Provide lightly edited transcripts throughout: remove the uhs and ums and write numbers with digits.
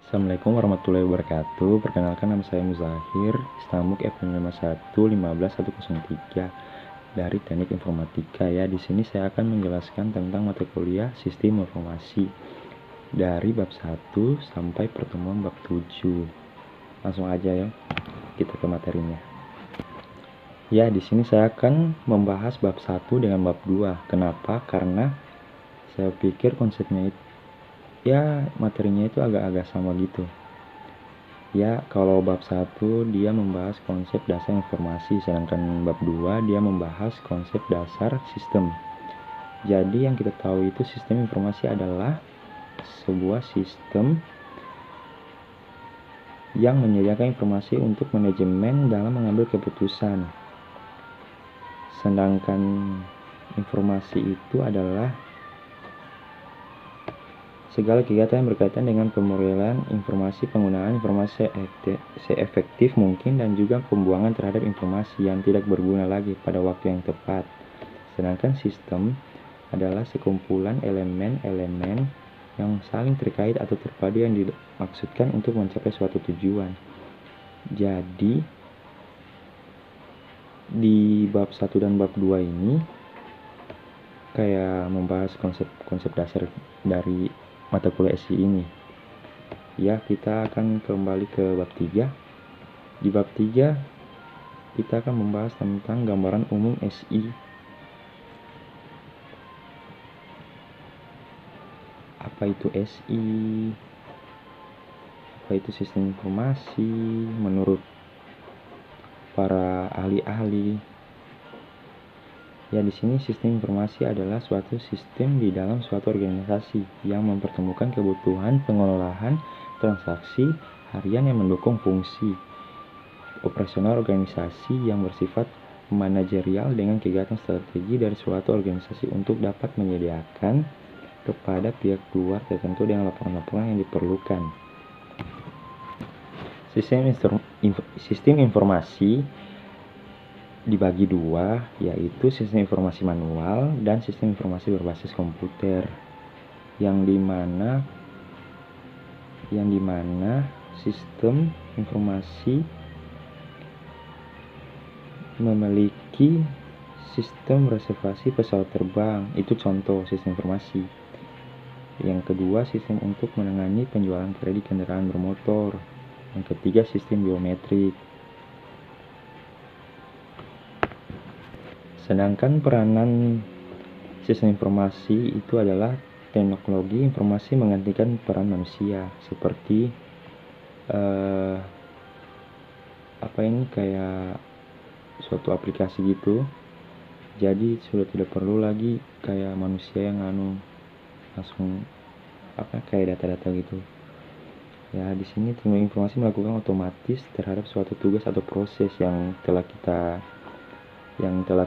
Assalamualaikum warahmatullahi wabarakatuh. Perkenalkan, nama saya Muzahir, Stamuk F5515103 dari Teknik Informatika ya. Di sini saya akan menjelaskan tentang mata kuliah Sistem Informasi dari bab 1 sampai pertemuan bab 7. Langsung aja ya, kita ke materinya. Ya, di sini saya akan membahas bab 1 dengan bab 2. Kenapa? Karena saya pikir konsepnya itu materinya itu agak-agak sama gitu. Ya, kalau bab 1 dia membahas konsep dasar informasi, sedangkan bab 2 dia membahas konsep dasar sistem. Jadi yang kita tahu itu sistem informasi adalah sebuah sistem yang menyediakan informasi untuk manajemen dalam mengambil keputusan. Sedangkan informasi itu adalah segala kegiatan yang berkaitan dengan pemodelan informasi, penggunaan informasi seefektif mungkin, dan juga pembuangan terhadap informasi yang tidak berguna lagi pada waktu yang tepat. Sedangkan sistem adalah sekumpulan elemen-elemen yang saling terkait atau terpadu yang dimaksudkan untuk mencapai suatu tujuan. Jadi di bab 1 dan bab 2 ini kayak membahas konsep dasar dari mata kuliah SI ini. Ya, kita akan kembali ke bab 3. Di bab 3 kita akan membahas tentang gambaran umum SI. Apa itu SI? Apa itu sistem informasi menurut para ahli-ahli? Ya, di sini sistem informasi adalah suatu sistem di dalam suatu organisasi yang mempertemukan kebutuhan pengelolaan transaksi harian yang mendukung fungsi operasional organisasi yang bersifat manajerial dengan kegiatan strategi dari suatu organisasi untuk dapat menyediakan kepada pihak luar tertentu dengan laporan-laporan yang diperlukan. Sistem informasi dibagi dua, yaitu sistem informasi manual dan sistem informasi berbasis komputer, yang dimana sistem informasi memiliki sistem reservasi pesawat terbang, itu contoh sistem informasi. Yang kedua, sistem untuk menangani penjualan kredit kendaraan bermotor. Yang ketiga, sistem biometrik. Sedangkan peranan sistem informasi itu adalah teknologi informasi menggantikan peran manusia, seperti kayak suatu aplikasi gitu. Jadi sudah tidak perlu lagi kayak manusia yang langsung kayak data-data gitu. Ya, di sini teknologi informasi melakukan otomatis terhadap suatu tugas atau proses yang telah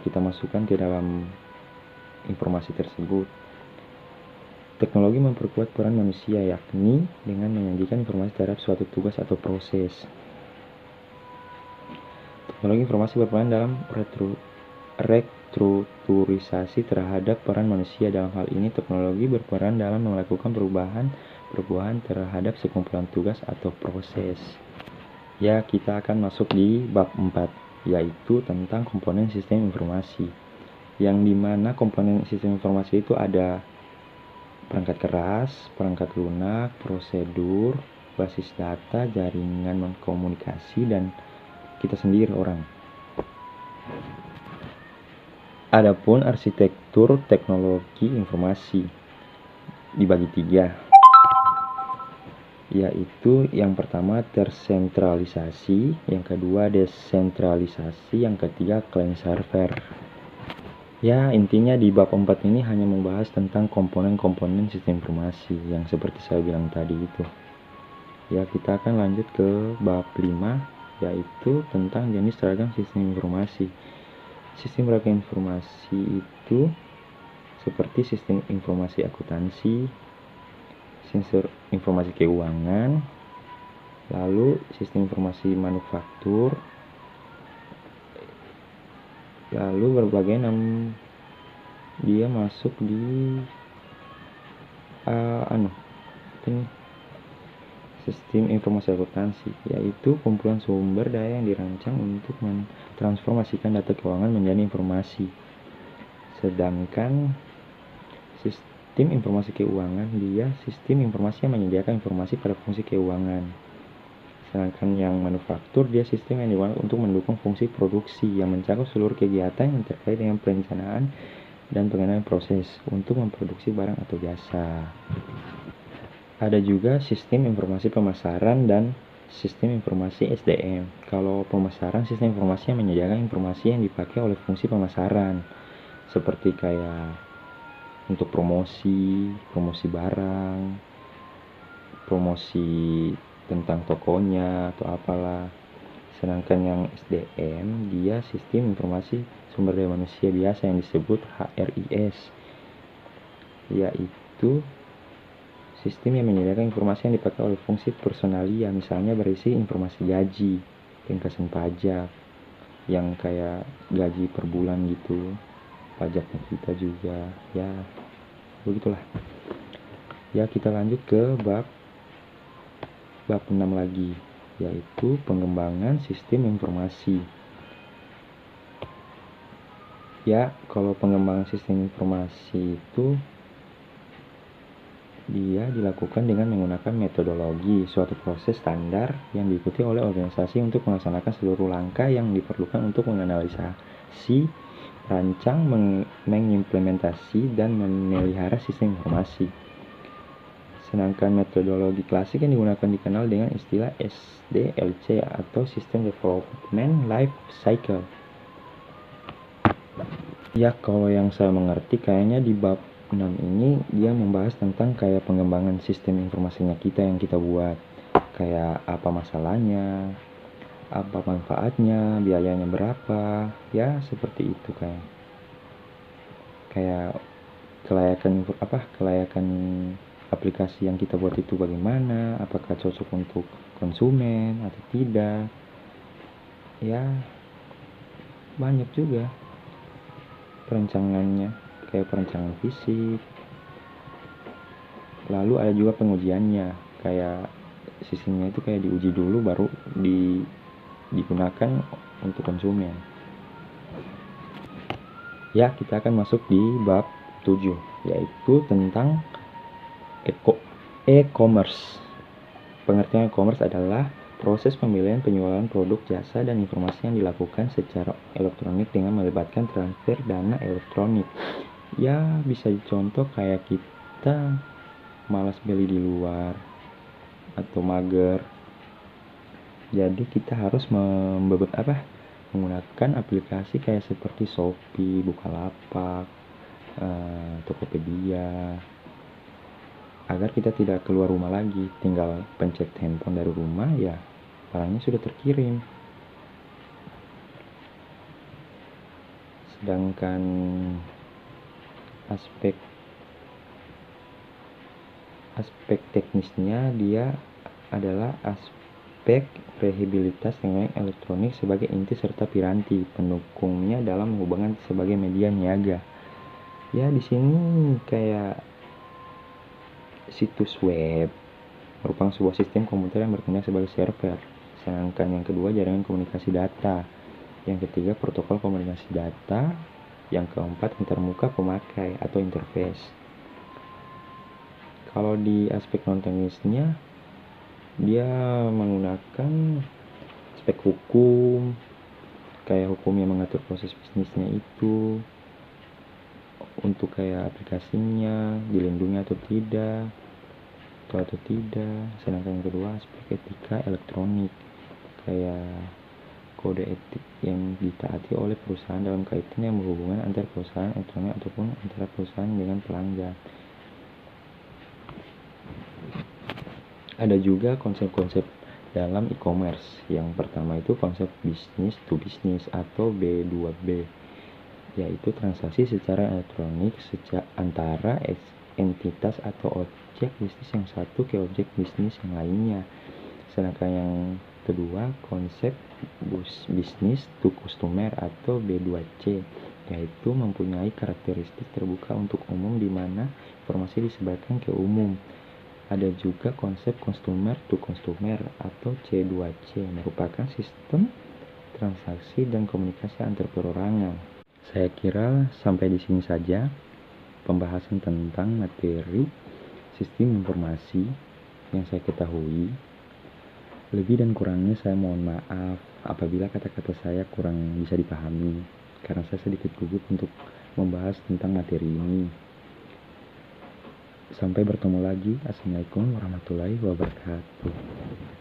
kita masukkan ke dalam informasi tersebut. Teknologi memperkuat peran manusia, yakni dengan menyajikan informasi terhadap suatu tugas atau proses. Teknologi informasi berperan dalam restrukturisasi terhadap peran manusia. Dalam hal ini, teknologi berperan dalam melakukan perubahan terhadap sekumpulan tugas atau proses. Ya, kita akan masuk di bab 4, yaitu tentang komponen sistem informasi, yang dimana komponen sistem informasi itu ada perangkat keras, perangkat lunak, prosedur, basis data, jaringan komunikasi, dan kita sendiri orang. Adapun arsitektur teknologi informasi dibagi 3, yaitu yang pertama tersentralisasi, yang kedua desentralisasi, yang ketiga client server. Ya, intinya di bab 4 ini hanya membahas tentang komponen-komponen sistem informasi yang seperti saya bilang tadi itu. Ya, kita akan lanjut ke bab 5, yaitu tentang jenis ragam sistem informasi. Sistem ragam informasi itu seperti sistem informasi akuntansi, sistem informasi keuangan, lalu sistem informasi manufaktur, lalu berbagai dia masuk di Sistem informasi akuntansi, yaitu kumpulan sumber daya yang dirancang untuk mentransformasikan data keuangan menjadi informasi. Sedangkan sistem informasi keuangan, dia sistem informasi yang menyediakan informasi pada fungsi keuangan. Sedangkan yang manufaktur, dia sistem yang digunakan untuk mendukung fungsi produksi yang mencakup seluruh kegiatan yang terkait dengan perencanaan dan pengenalan proses untuk memproduksi barang atau jasa. Ada juga sistem informasi pemasaran dan sistem informasi SDM. Kalau pemasaran, sistem informasi yang menyediakan informasi yang dipakai oleh fungsi pemasaran, seperti kayak untuk promosi barang, promosi tentang tokonya atau apalah. Sedangkan yang SDM, dia sistem informasi sumber daya manusia biasa yang disebut HRIS, yaitu sistem yang menyediakan informasi yang dipakai oleh fungsi personalia, misalnya berisi informasi gaji, pengkasan pajak, yang kayak gaji per bulan gitu, pajaknya kita juga, ya begitulah. Ya, kita lanjut ke bab 6 lagi, yaitu pengembangan sistem informasi. Ya, kalau pengembangan sistem informasi itu dia dilakukan dengan menggunakan metodologi, suatu proses standar yang diikuti oleh organisasi untuk melaksanakan seluruh langkah yang diperlukan untuk menganalisasi, merancang, mengimplementasi, dan memelihara sistem informasi. Sedangkan metodologi klasik yang digunakan dikenal dengan istilah SDLC atau System Development Life Cycle. Ya, kalau yang saya mengerti kayaknya di bab 6 ini dia membahas tentang kayak pengembangan sistem informasinya kita yang kita buat, kayak apa masalahnya, apa manfaatnya, biayanya berapa, ya seperti itu. Kayak kelayakan aplikasi yang kita buat itu bagaimana, apakah cocok untuk konsumen atau tidak. Ya banyak juga perancangannya, kayak perancangan fisik. Lalu ada juga pengujiannya, kayak sistemnya itu kayak diuji dulu baru digunakan untuk konsumen. Ya, kita akan masuk di bab 7, yaitu tentang e-commerce. Pengertian e-commerce adalah proses pembelian, penjualan produk, jasa, dan informasi yang dilakukan secara elektronik dengan melibatkan transfer dana elektronik. Ya, bisa dicontoh kayak kita malas beli di luar atau mager, jadi kita harus menggunakan aplikasi kayak seperti Shopee, Bukalapak, Tokopedia, agar kita tidak keluar rumah lagi, tinggal pencet handphone dari rumah, ya barangnya sudah terkirim. Sedangkan aspek teknisnya dia adalah aspek reliabilitas teknologi elektronik sebagai inti serta piranti pendukungnya dalam menghubungkan sebagai media niaga. Ya, di sini kayak situs web merupakan sebuah sistem komputer yang bertindak sebagai server. Sedangkan yang kedua, jaringan komunikasi data. Yang ketiga, protokol komunikasi data. Yang keempat, antarmuka pemakai atau interface. Kalau di aspek non-teknisnya, dia menggunakan aspek hukum, kayak hukum yang mengatur proses bisnisnya itu, untuk kayak aplikasinya dilindungi atau tidak. Sedangkan yang kedua, aspek etika elektronik, kayak kode etik yang ditaati oleh perusahaan dalam kaitan yang berhubungan antar perusahaan elektronik ataupun antara perusahaan dengan pelanggan. Ada juga konsep-konsep dalam e-commerce. Yang pertama itu konsep business to business atau B2B, yaitu transaksi secara elektronik antara entitas atau objek bisnis yang satu ke objek bisnis yang lainnya. Sedangkan yang kedua, konsep business to customer atau B2C, yaitu mempunyai karakteristik terbuka untuk umum di mana informasi disebarkan ke umum. Ada juga konsep consumer to consumer atau C2C, merupakan sistem transaksi dan komunikasi antar perorangan. Saya kira sampai di sini saja pembahasan tentang materi sistem informasi yang saya ketahui. Lebih dan kurangnya saya mohon maaf apabila kata-kata saya kurang bisa dipahami, karena saya sedikit gugup untuk membahas tentang materi ini. Sampai bertemu lagi. Assalamualaikum warahmatullahi wabarakatuh.